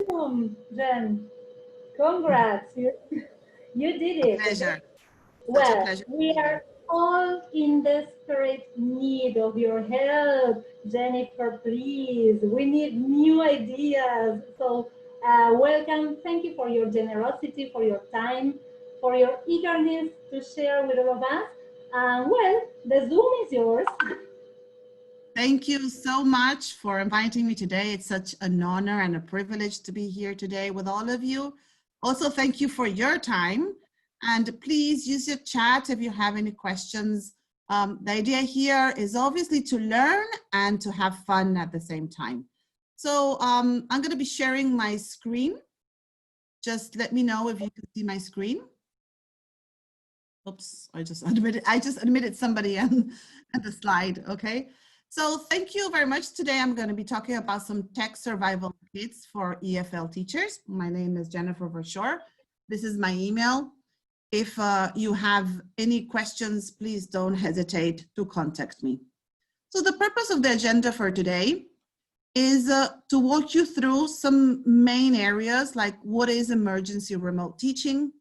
Jen, congrats. You did A it. Okay? pleasure. Such a Well, pleasure to we be are here. all in desperate need of your help, Jennifer, please. We need new ideas. So, welcome. Thank you for your generosity, for your time, for your eagerness to share with all of us. Well, the Zoom is yours. Thank you so much for inviting me today. It's such an honor and a privilege to be here today with all of you. Also, thank you for your time. And please use your chat if you have any questions. The idea here is obviously to learn and to have fun at the same time. So I'm going to be sharing my screen. Just let me know if you can see my screen. Oops, I just admitted somebody on the slide. Okay. So thank you very much. Today I'm going to be talking about some tech survival kits for EFL teachers. My name is Jennifer Verschoor. This is my email. If you have any questions, please don't hesitate to contact me. So the purpose of the agenda for today is to walk you through some main areas like what is emergency remote teaching.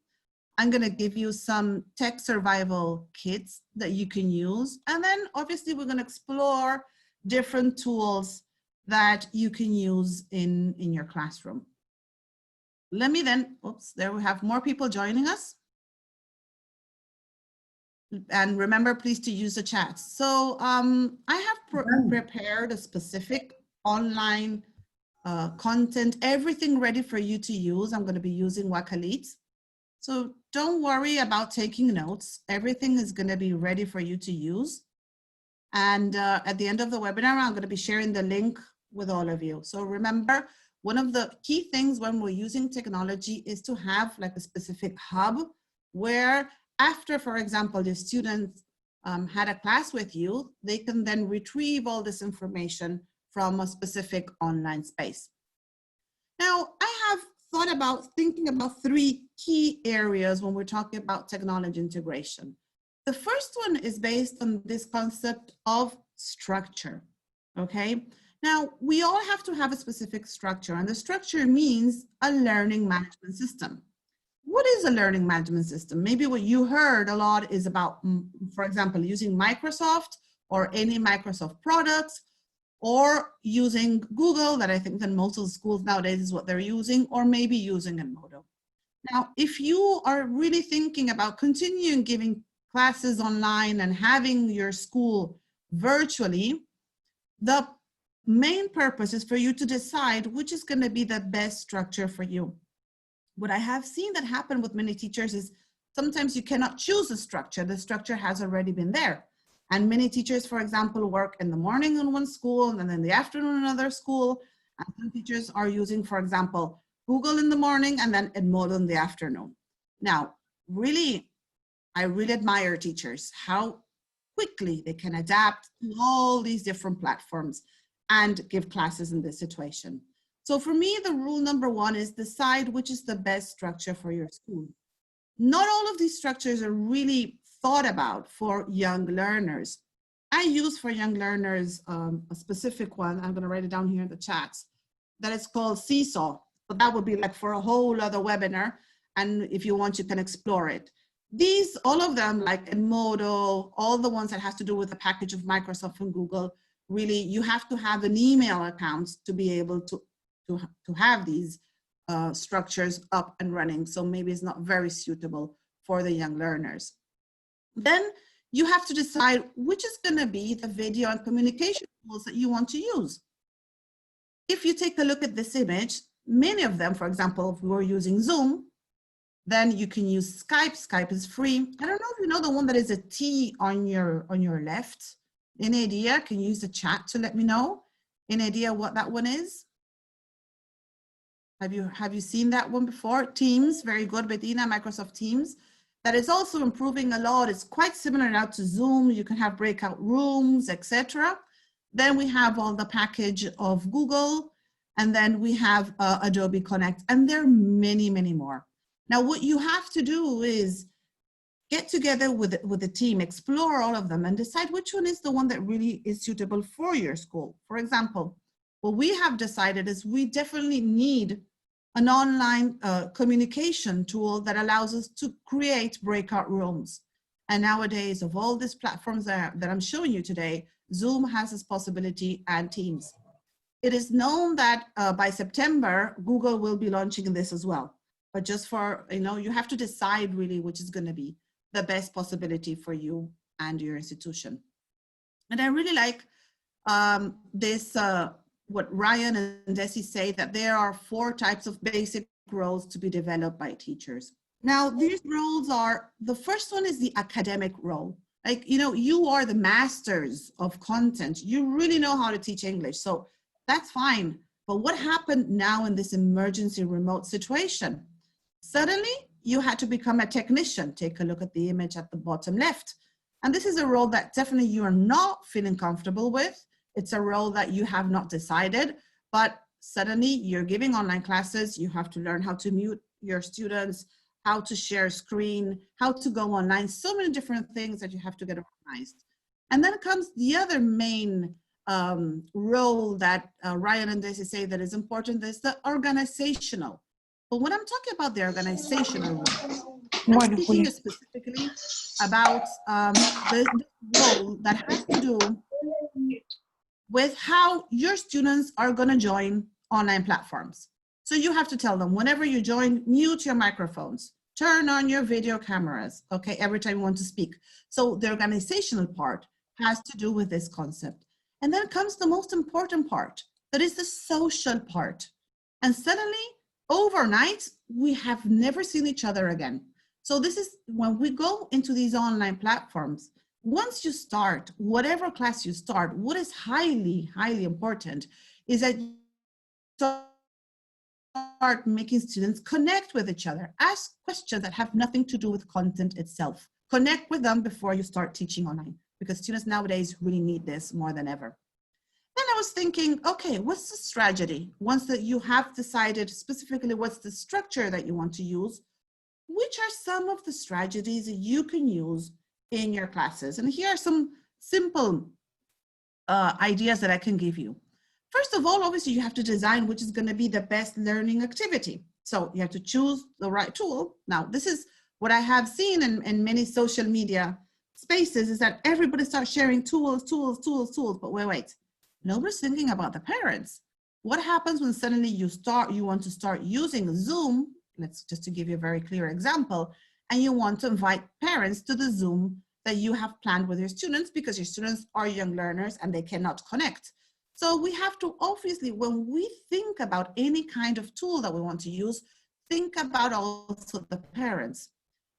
I'm going to give you some tech survival kits that you can use. And then obviously we're going to explore different tools that you can use in your classroom. Let me then, oops, there we have more people joining us. And remember, please to use the chat. So I have prepared a specific online content, everything ready for you to use. I'm going to be using Wakalit. So don't worry about taking notes. Everything is going to be ready for you to use. And at the end of the webinar, I'm going to be sharing the link with all of you. So remember, one of the key things when we're using technology is to have like a specific hub where after, for example, the students had a class with you, they can then retrieve all this information from a specific online space. Now, I have thought about thinking about three key areas when we're talking about technology integration. The first one is based on this concept of structure, okay? Now, we all have to have a specific structure, and the structure means a learning management system. What is a learning management system? Maybe what you heard a lot is about, for example, using Microsoft or any Microsoft products, or using Google, that I think that most of the schools nowadays is what they're using, or maybe using Edmodo. Now, if you are really thinking about continuing giving classes online and having your school virtually, the main purpose is for you to decide which is going to be the best structure for you. What I have seen that happen with many teachers is sometimes you cannot choose a structure. The structure has already been there. And many teachers, for example, work in the morning in one school and then in the afternoon in another school. And some teachers are using, for example, Google in the morning and then Edmodo in the afternoon. Now, really, I really admire teachers, how quickly they can adapt to all these different platforms and give classes in this situation. So for me, the rule number one is decide which is the best structure for your school. Not all of these structures are really thought about for young learners. I use for young learners a specific one. I'm going to write it down here in the chats. That is called Seesaw. So that would be like for a whole other webinar. And if you want, you can explore it. These, all of them, like Edmodo, all the ones that has to do with the package of Microsoft and Google, really, you have to have an email account to be able to have these structures up and running. So maybe it's not very suitable for the young learners. Then you have to decide which is going to be the video and communication tools that you want to use. If you take a look at this image, many of them, for example, if we were using Zoom, then you can use Skype. Skype is free. I don't know if you know the one that is a T on your left. Any idea? Can you use the chat to let me know? Any idea what that one is? Have you seen that one before? Teams, very good, Bettina, Microsoft Teams. That is also improving a lot. It's quite similar now to Zoom. You can have breakout rooms, etc. Then we have all the package of Google, and then we have Adobe Connect, and there are many, many more. Now, what you have to do is get together with the team, explore all of them, and decide which one is the one that really is suitable for your school. For example, what we have decided is we definitely need an online communication tool that allows us to create breakout rooms. And nowadays, of all these platforms that I'm showing you today, Zoom has this possibility, and Teams. It is known that by September, Google will be launching this as well. But just for, you have to decide really which is going to be the best possibility for you and your institution. And I really like this, what Ryan and Desi say, that there are 4 types of basic roles to be developed by teachers. Now, these roles are, the first one is the academic role. Like, you are the masters of content. You really know how to teach English. So that's fine. But what happened now in this emergency remote situation? Suddenly, you had to become a technician. Take a look at the image at the bottom left. And this is a role that definitely you are not feeling comfortable with. It's a role that you have not decided, but suddenly you're giving online classes. You have to learn how to mute your students, how to share screen, how to go online, so many different things that you have to get organized. And then comes the other main role that Ryan and Daisy say that is important, is the organizational. But when I'm talking about the organizational role, I'm speaking specifically about the role that has to do with how your students are going to join online platforms. So you have to tell them, whenever you join, mute your microphones, turn on your video cameras, okay, every time you want to speak. So the organizational part has to do with this concept. And then comes the most important part, that is the social part. And suddenly, overnight, we have never seen each other again. So this is when we go into these online platforms, once you start, whatever class you start, what is highly, highly important is that you start making students connect with each other, ask questions that have nothing to do with content itself. Connect with them before you start teaching online, because students nowadays really need this more than ever. Then I was thinking, okay, what's the strategy? Once that you have decided specifically what's the structure that you want to use, which are some of the strategies that you can use in your classes? And here are some simple ideas that I can give you. First of all, obviously, you have to design which is going to be the best learning activity. So you have to choose the right tool. Now, this is what I have seen in many social media spaces, is that everybody starts sharing tools. But wait. Nobody's thinking about the parents. What happens when suddenly you want to start using Zoom? Let's just to give you a very clear example, and you want to invite parents to the Zoom that you have planned with your students, because your students are young learners and they cannot connect. So we have to, obviously, when we think about any kind of tool that we want to use, think about also the parents.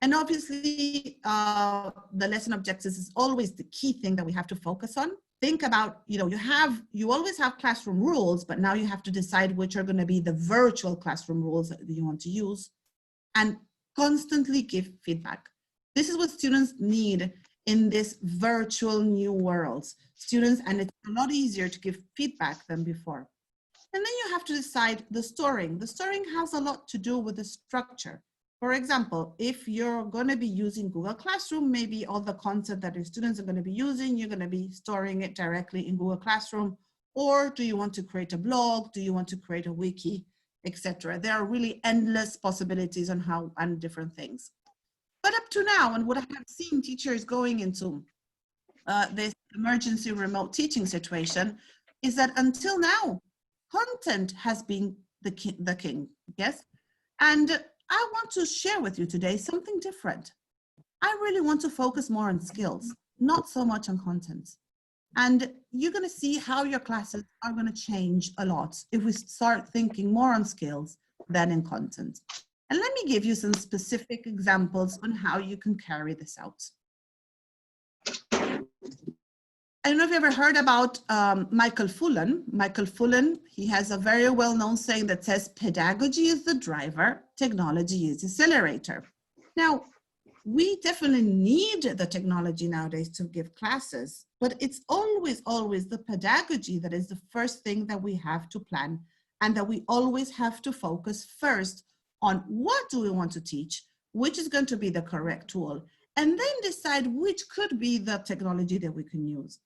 And obviously, the lesson objectives is always the key thing that we have to focus on. Think about, you always have classroom rules, but now you have to decide which are going to be the virtual classroom rules that you want to use, and constantly give feedback. This is what students need in this virtual new world. Students, and it's a lot easier to give feedback than before. And then you have to decide the storing. The storing has a lot to do with the structure. For example, if you're going to be using Google Classroom, maybe all the content that your students are going to be using, you're going to be storing it directly in Google Classroom. Or do you want to create a blog? Do you want to create a wiki, etc.? There are really endless possibilities on how and different things. But up to now, and what I have seen teachers going into this emergency remote teaching situation, is that until now, content has been the king, yes? And I want to share with you today something different. I really want to focus more on skills, not so much on content. And you're going to see how your classes are going to change a lot if we start thinking more on skills than in content. And let me give you some specific examples on how you can carry this out. I don't know if you ever heard about Michael Fullan. Michael Fullan, he has a very well-known saying that says, pedagogy is the driver, technology is the accelerator. Now, we definitely need the technology nowadays to give classes, but it's always the pedagogy that is the first thing that we have to plan, and that we always have to focus first on what do we want to teach, which is going to be the correct tool, and then decide which could be the technology that we can use.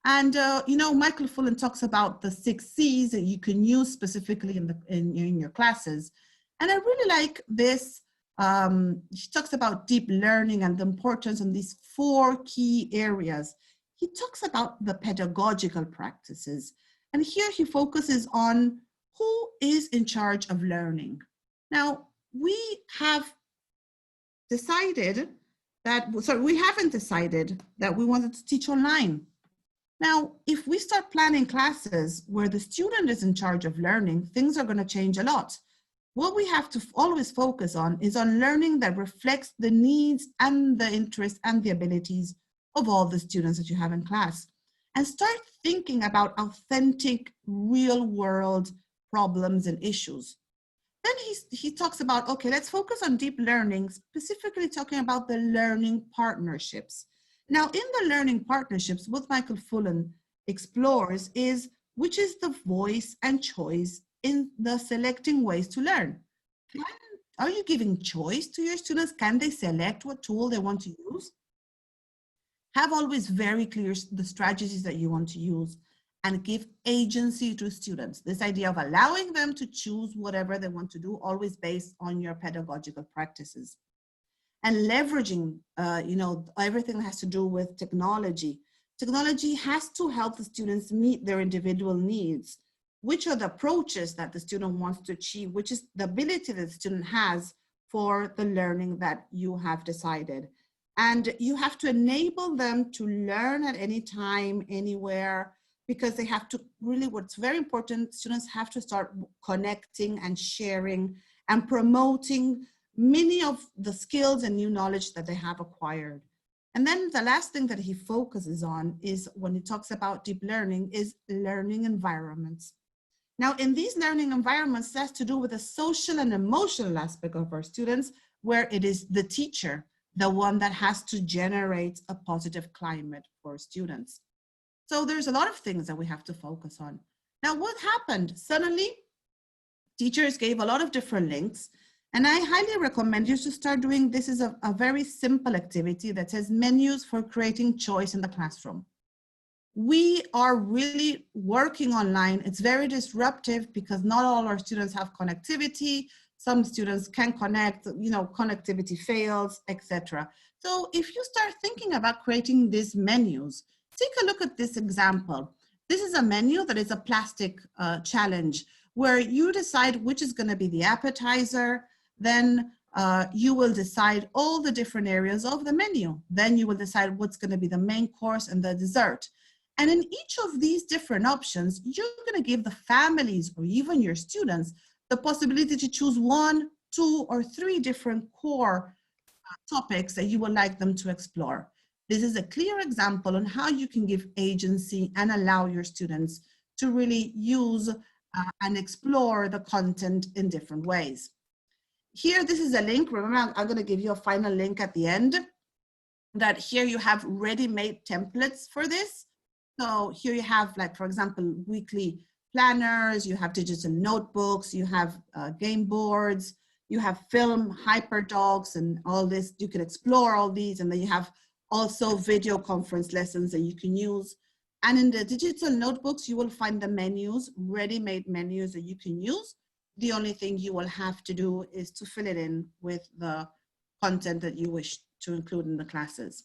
And, you know, Michael Fullan talks about the 6 C's that you can use specifically in your classes. And I really like this. He talks about deep learning and the importance of these 4 key areas. He talks about the pedagogical practices. And here he focuses on who is in charge of learning. Now, we have decided that, sorry, we haven't decided that we wanted to teach online. Now, if we start planning classes where the student is in charge of learning, things are going to change a lot. What we have to always focus on is on learning that reflects the needs and the interests and the abilities of all the students that you have in class. And start thinking about authentic, real world problems and issues. Then he talks about, okay, let's focus on deep learning, specifically talking about the learning partnerships. Now, in the learning partnerships, what Michael Fullan explores is which is the voice and choice in the selecting ways to learn. Are you giving choice to your students? Can they select what tool they want to use? Have always very clear the strategies that you want to use and give agency to students. This idea of allowing them to choose whatever they want to do, always based on your pedagogical practices. And leveraging, you know, everything that has to do with technology. Technology has to help the students meet their individual needs. Which are the approaches that the student wants to achieve, which is the ability that the student has for the learning that you have decided. And you have to enable them to learn at any time, anywhere, because they have to really, what's very important, students have to start connecting and sharing and promoting many of the skills and new knowledge that they have acquired. And then the last thing that he focuses on is when he talks about deep learning is learning environments. Now, in these learning environments, that's to do with the social and emotional aspect of our students, where it is the teacher, the one that has to generate a positive climate for students. So there's a lot of things that we have to focus on. Now, what happened? Suddenly, teachers gave a lot of different links, and I highly recommend you to start doing, this is a very simple activity that says menus for creating choice in the classroom. We are really working online. It's very disruptive because not all our students have connectivity. Some students can connect, you know, connectivity fails, etc. So if you start thinking about creating these menus, take a look at this example. This is a menu that is a plastic challenge where you decide which is going to be the appetizer. Then you will decide all the different areas of the menu. Then you will decide what's going to be the main course and the dessert. And in each of these different options, you're going to give the families or even your students the possibility to choose 1, 2, or 3 different core topics that you would like them to explore. This is a clear example on how you can give agency and allow your students to really use and explore the content in different ways. Here, this is a link. Remember, I'm going to give you a final link at the end, that here you have ready-made templates for this. So here you have, like, for example, weekly planners, you have digital notebooks, you have game boards, you have film hyperdocs and all this. You can explore all these, and then you have also video conference lessons that you can use. And in the digital notebooks, you will find the menus, ready-made menus that you can use. The only thing you will have to do is to fill it in with the content that you wish to include in the classes.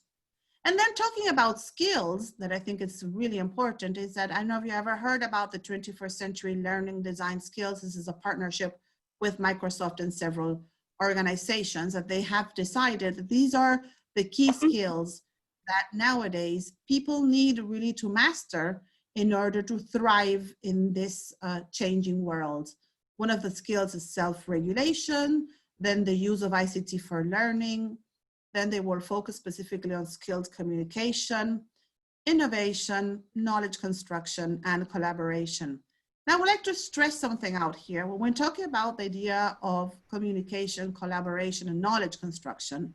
And then talking about skills that I think is really important is that, I don't know if you ever heard about the 21st Century Learning Design Skills. This is a partnership with Microsoft and several organizations that they have decided that these are the key skills that nowadays people need really to master in order to thrive in this changing world. One of the skills is self-regulation, then the use of ICT for learning. Then they will focus specifically on skilled communication, innovation, knowledge construction, and collaboration. Now, I would like to stress something out here. When we're talking about the idea of communication, collaboration, and knowledge construction,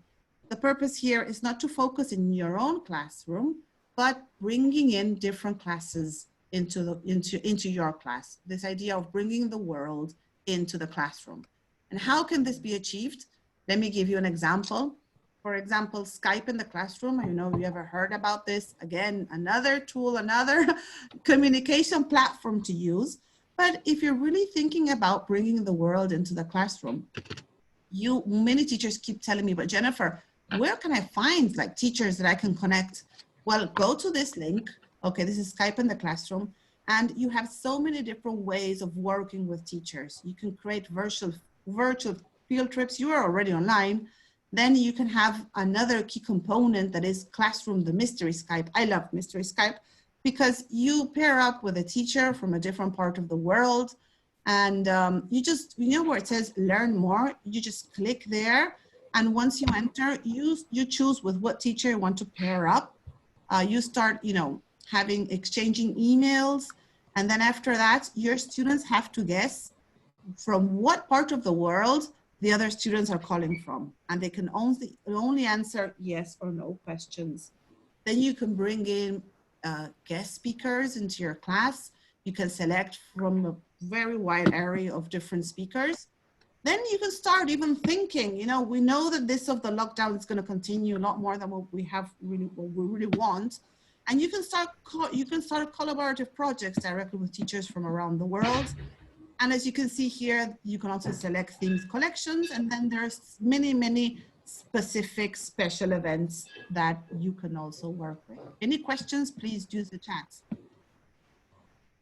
the purpose here is not to focus in your own classroom, but bringing in different classes into your class. This idea of bringing the world into the classroom. And how can this be achieved? Let me give you an example. for example, Skype in the classroom. I know you ever heard about this. Again, another tool, another communication platform to use. But if you're really thinking about bringing the world into the classroom, many teachers keep telling me, but Jennifer, where can I find like teachers that I can connect? Well, go to this link. Okay, this is Skype in the classroom. And you have so many different ways of working with teachers. You can create virtual field trips. You are already online. Then you can have another key component that is Classroom, the mystery Skype. I love mystery Skype because you pair up with a teacher from a different part of the world. And you know where it says learn more, you just click there. And once you enter, you choose with what teacher you want to pair up. You start, exchanging emails. And then after that, your students have to guess from what part of the world the other students are calling from. And they can only answer yes or no questions. Then you can bring in guest speakers into your class. You can select from a very wide array of different speakers. Then you can start even thinking, we know that this of the lockdown is going to continue a lot more than what we really want. And you can start collaborative projects directly with teachers from around the world. And as you can see here, you can also select themes collections. And then there's many, many specific special events that you can also work with. Any questions, please use the chat.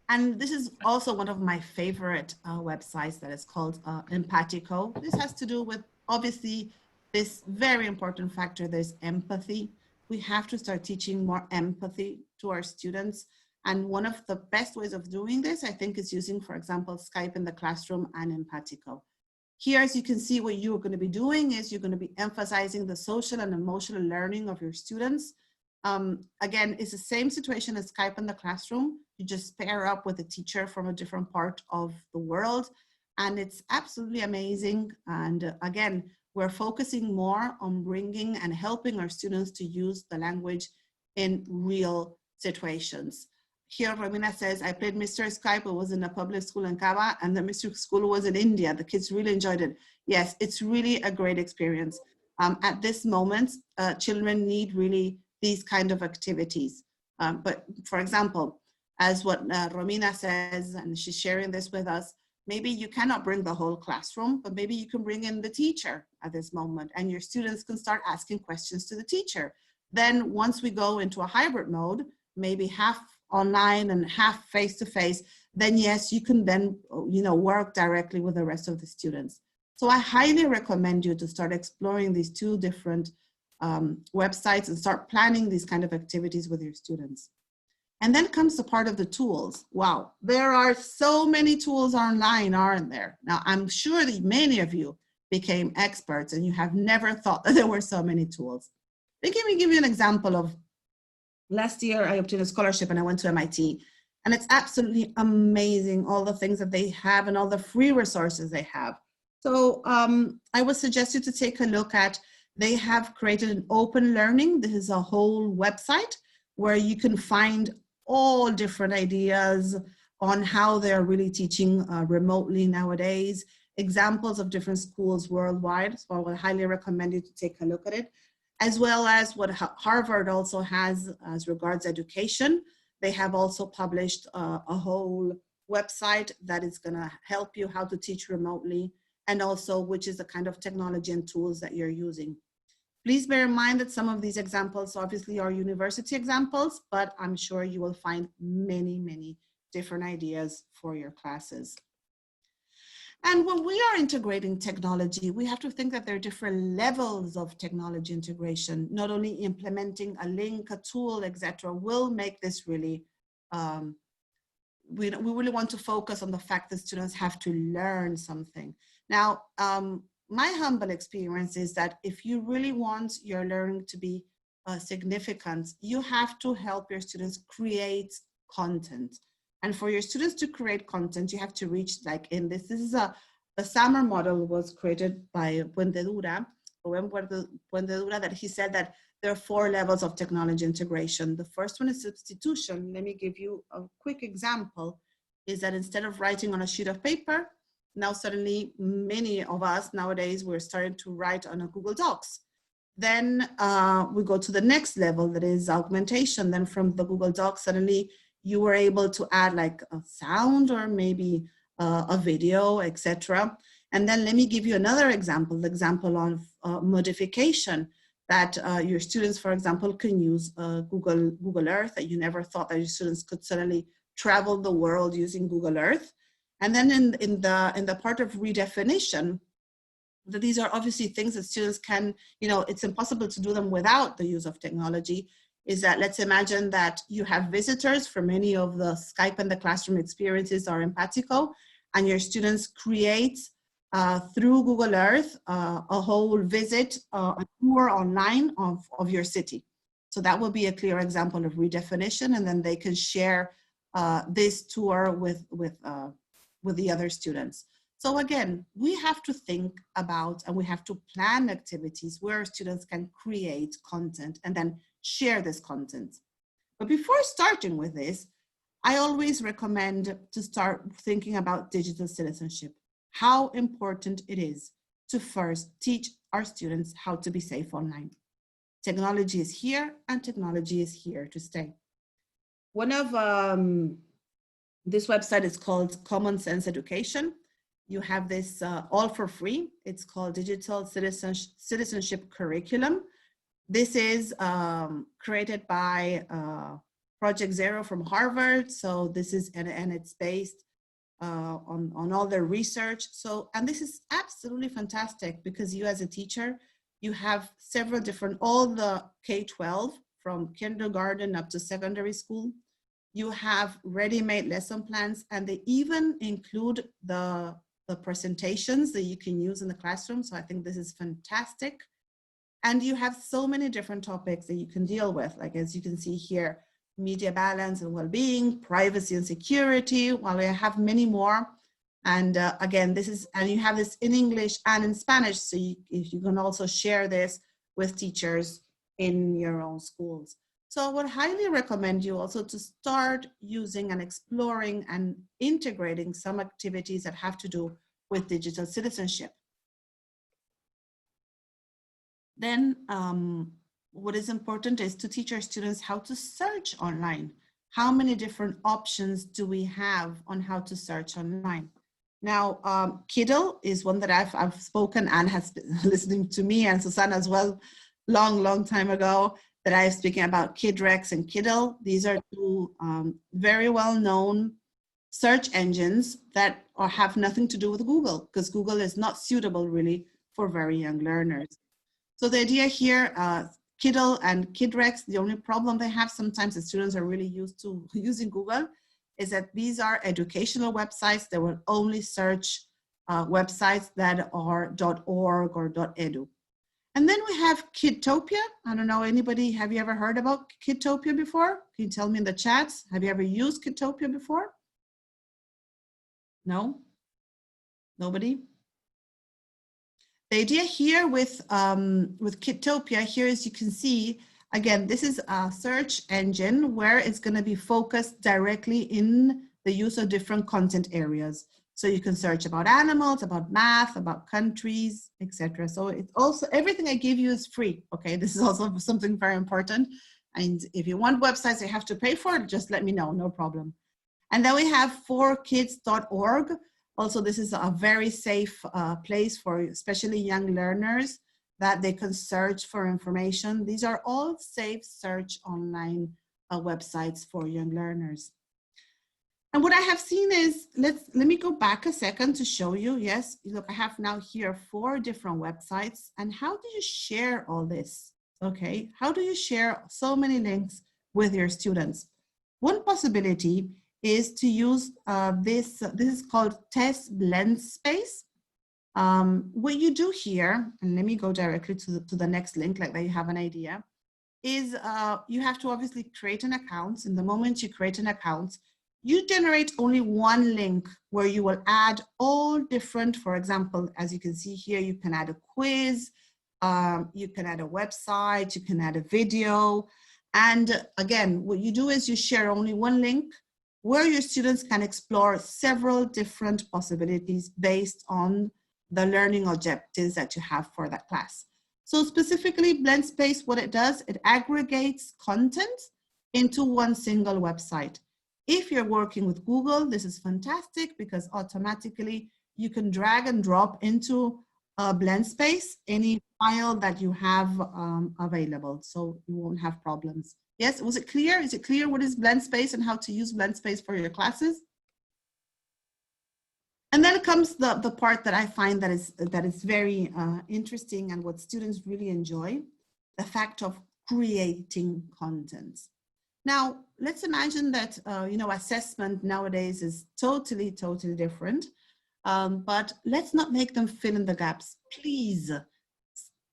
And this is also one of my favorite websites that is called Empatico. This has to do with, obviously, this very important factor, there's empathy. We have to start teaching more empathy to our students. And one of the best ways of doing this, I think, is using, for example, Skype in the classroom and Empatico. Here, as you can see, what you're going to be doing is you're going to be emphasizing the social and emotional learning of your students. Again, it's the same situation as Skype in the classroom. You just pair up with a teacher from a different part of the world. And it's absolutely amazing. And again, we're focusing more on bringing and helping our students to use the language in real situations. Here, Romina says, I played Mr. Skype. It was in a public school in Kaba, and the Mr. School was in India. The kids really enjoyed it. Yes, it's really a great experience. At this moment, children need really these kind of activities. But for example, as what Romina says, and she's sharing this with us, maybe you cannot bring the whole classroom, but maybe you can bring in the teacher at this moment, and your students can start asking questions to the teacher. Then once we go into a hybrid mode, maybe half online and half face-to-face, then yes, you can then work directly with the rest of the students. So I highly recommend you to start exploring these two different websites and start planning these kind of activities with your students. And then comes the part of the tools. Wow, there are so many tools online, aren't there? Now, I'm sure that many of you became experts and you have never thought that there were so many tools. Let me give you an example of last year. I obtained a scholarship and I went to MIT, and it's absolutely amazing all the things that they have and all the free resources they have. So I would suggest you to take a look at, they have created an open learning. This is a whole website where you can find all different ideas on how they're really teaching remotely nowadays, examples of different schools worldwide. So I would highly recommend you to take a look at it, as well as what Harvard also has as regards education. They have also published a whole website that is going to help you how to teach remotely, and also which is the kind of technology and tools that you're using. Please bear in mind that some of these examples obviously are university examples, but I'm sure you will find many, many different ideas for your classes. And when we are integrating technology, we have to think that there are different levels of technology integration. Not only implementing a link, a tool, etc., will make this really, we really want to focus on the fact that students have to learn something. Now, my humble experience is that if you really want your learning to be significant, you have to help your students create content. And for your students to create content, you have to reach, like in this is the summer model was created by Puentedura, that he said that there are 4 levels of technology integration. The first one is substitution. Let me give you a quick example, is that instead of writing on a sheet of paper, now suddenly many of us nowadays, we're starting to write on a Google Docs. Then we go to the next level, that is augmentation. Then from the Google Docs, suddenly you were able to add like a sound or maybe a video, etc. And then let me give you another example, the example of modification, that your students, for example, can use Google Earth, that you never thought that your students could suddenly travel the world using Google Earth. And then in the part of redefinition, that these are obviously things that students can, it's impossible to do them without the use of technology, is that let's imagine that you have visitors for many of the Skype and the classroom experiences are empatico, and your students create through Google Earth a whole visit, a tour online of your city. So that will be a clear example of redefinition, and then they can share this tour with the other students. So again, we have to think about and we have to plan activities where students can create content and then share this content. But before starting with this, I always recommend to start thinking about digital citizenship, how important it is to first teach our students how to be safe online. Technology is here and technology is here to stay. One of this website is called Common Sense Education. You have this all for free. It's called Digital Citizenship Curriculum. This is created by Project Zero from Harvard. So this is, and it's based on all their research. So, and this is absolutely fantastic because you as a teacher, you have several different, all the K-12 from kindergarten up to secondary school. You have ready-made lesson plans, and they even include the presentations that you can use in the classroom. So I think this is fantastic. And you have so many different topics that you can deal with, like as you can see here, media balance and well-being, privacy and security, while I have many more. And again, this is, and you have this in English and in Spanish, so you can also share this with teachers in your own schools. So I would highly recommend you also to start using and exploring and integrating some activities that have to do with digital citizenship. Then what is important is to teach our students how to search online. How many different options do we have on how to search online? Now, Kiddle is one that I've spoken, and has been listening to me and Susanna as well, long time ago, that I was speaking about KidRex and Kiddle. These are two very well-known search engines that have nothing to do with Google, because Google is not suitable really for very young learners. So the idea here, Kiddle and KidRex, the only problem they have sometimes, the students are really used to using Google, is that these are educational websites that will only search websites that are .org or .edu. And then we have Kidtopia. I don't know, anybody, have you ever heard about Kidtopia before? Can you tell me in the chats? Have you ever used Kidtopia before? No? Nobody? The idea here with Kidtopia here, as you can see, again, this is a search engine where it's going to be focused directly in the use of different content areas. So you can search about animals, about math, about countries, etc. So it's also, everything I give you is free. Okay, this is also something very important. And if you want websites you have to pay for it, just let me know, no problem. And then we have forkids.org. Also, this is a very safe place for especially young learners, that they can search for information. These are all safe search online websites for young learners. And what I have seen is, let me go back a second to show you. Yes, look, I have now here 4 different websites. And how do you share all this? Okay, how do you share so many links with your students? One possibility is to use this is called Test Blend Space. What you do here, and let me go directly to the next link, like that you have an idea, is you have to obviously create an account. And the moment you create an account, you generate only one link where you will add all different, for example, as you can see here, you can add a quiz, you can add a website, you can add a video. And again, what you do is you share only one link where your students can explore several different possibilities based on the learning objectives that you have for that class. So specifically, BlendSpace, what it does, it aggregates content into one single website. If you're working with Google, this is fantastic because automatically you can drag and drop into BlendSpace any file that you have available, so you won't have problems. Yes, was it clear? Is it clear what is BlendSpace and how to use BlendSpace for your classes? And then comes the part that I find that is very interesting and what students really enjoy, the fact of creating content. Now, let's imagine that, assessment nowadays is totally different, but let's not make them fill in the gaps. Please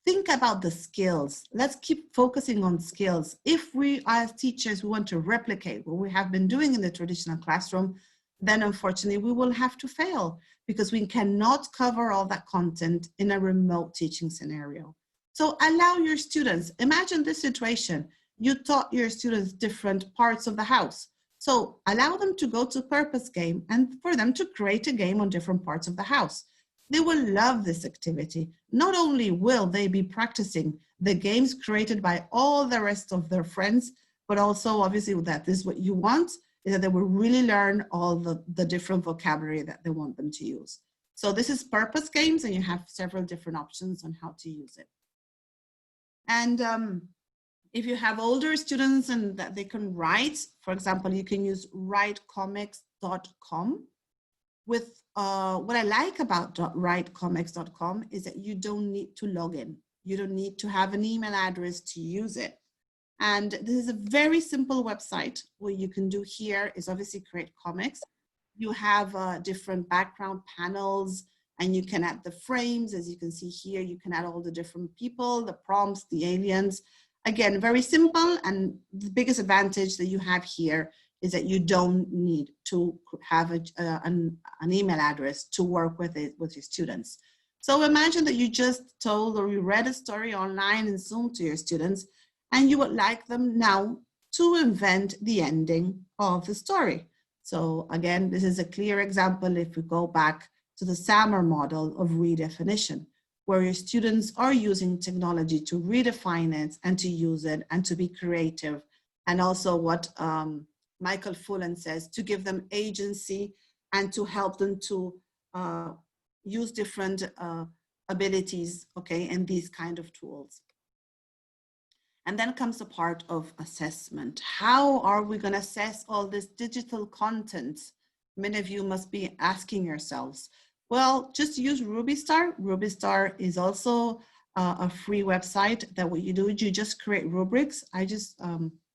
think about the skills. Let's keep focusing on skills. If we, as teachers, we want to replicate what we have been doing in the traditional classroom, then unfortunately we will have to fail because we cannot cover all that content in a remote teaching scenario. So allow your students, imagine this situation. You taught your students different parts of the house. So allow them to go to Purpose Game and for them to create a game on different parts of the house. They will love this activity. Not only will they be practicing the games created by all the rest of their friends, but also obviously that is what you want, is that they will really learn all the different vocabulary that they want them to use. So this is Purpose Games and you have several different options on how to use it. And if you have older students and that they can write, for example, you can use writecomics.com. With what I like about writecomics.com is that you don't need to log in. You don't need to have an email address to use it. And this is a very simple website. What you can do here is obviously create comics. You have different background panels and you can add the frames. As you can see here, you can add all the different people, the prompts, the aliens. Again, very simple, and the biggest advantage that you have here is that you don't need to have an email address to work with it with your students. So imagine that you just told or you read a story online in Zoom to your students, and you would like them now to invent the ending of the story. So again, this is a clear example if we go back to the SAMR model of redefinition, where your students are using technology to redefine it and to use it and to be creative. And also what Michael Fullan says, to give them agency and to help them to use different abilities, okay, and these kind of tools. And then comes the part of assessment. How are we going to assess all this digital content? Many of you must be asking yourselves. Well, just use RubyStar. RubyStar is also a free website that what you do is you just create rubrics. I just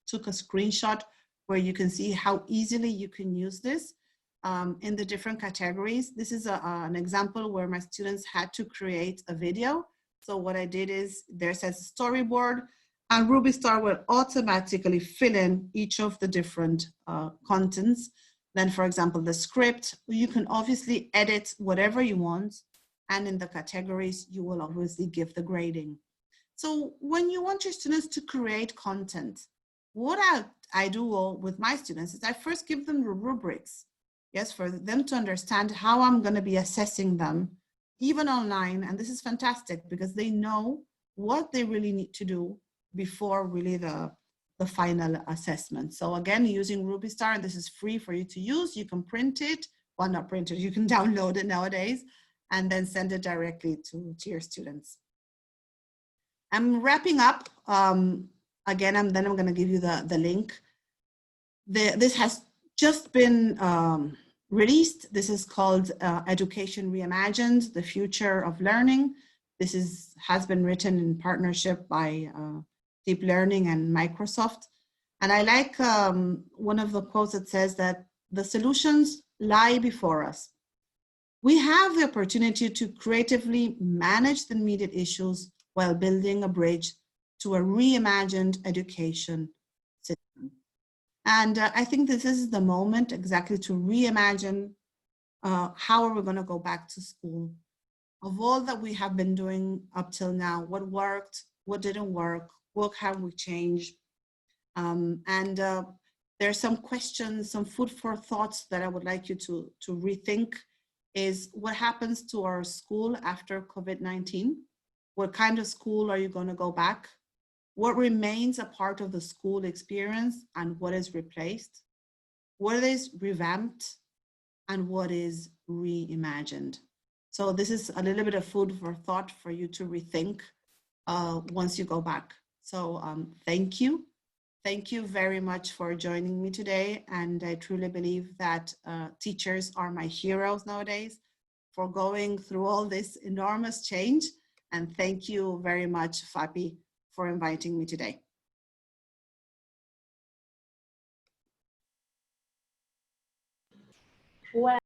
took a screenshot where you can see how easily you can use this in the different categories. This is an example where my students had to create a video. So what I did is there says storyboard, and RubyStar will automatically fill in each of the different contents. Then, for example, the script, you can obviously edit whatever you want. And in the categories, you will obviously give the grading. So when you want your students to create content, what I do with my students is I first give them the rubrics, yes, for them to understand how I'm going to be assessing them, even online. And this is fantastic because they know what they really need to do before really the final assessment. So again, using RubyStar, and this is free for you to use. You can print it, well, not print it, you can download it nowadays, and then send it directly to your students. I'm wrapping up. Again, I'm going to give you the link. This has just been released. This is called Education Reimagined, the Future of Learning. This has been written in partnership by Deep Learning and Microsoft. And I like one of the quotes that says that the solutions lie before us. We have the opportunity to creatively manage the immediate issues while building a bridge to a reimagined education system. And I think this is the moment exactly to reimagine how are we going to go back to school. Of all that we have been doing up till now, what worked, what didn't work, what have we changed? There's some questions, some food for thoughts that I would like you to rethink is what happens to our school after COVID-19? What kind of school are you going to go back? What remains a part of the school experience and what is replaced? What is revamped and what is reimagined? So this is a little bit of food for thought for you to rethink once you go back. So thank you. Thank you very much for joining me today. And I truly believe that teachers are my heroes nowadays for going through all this enormous change. And thank you very much, Fabi, for inviting me today. Well,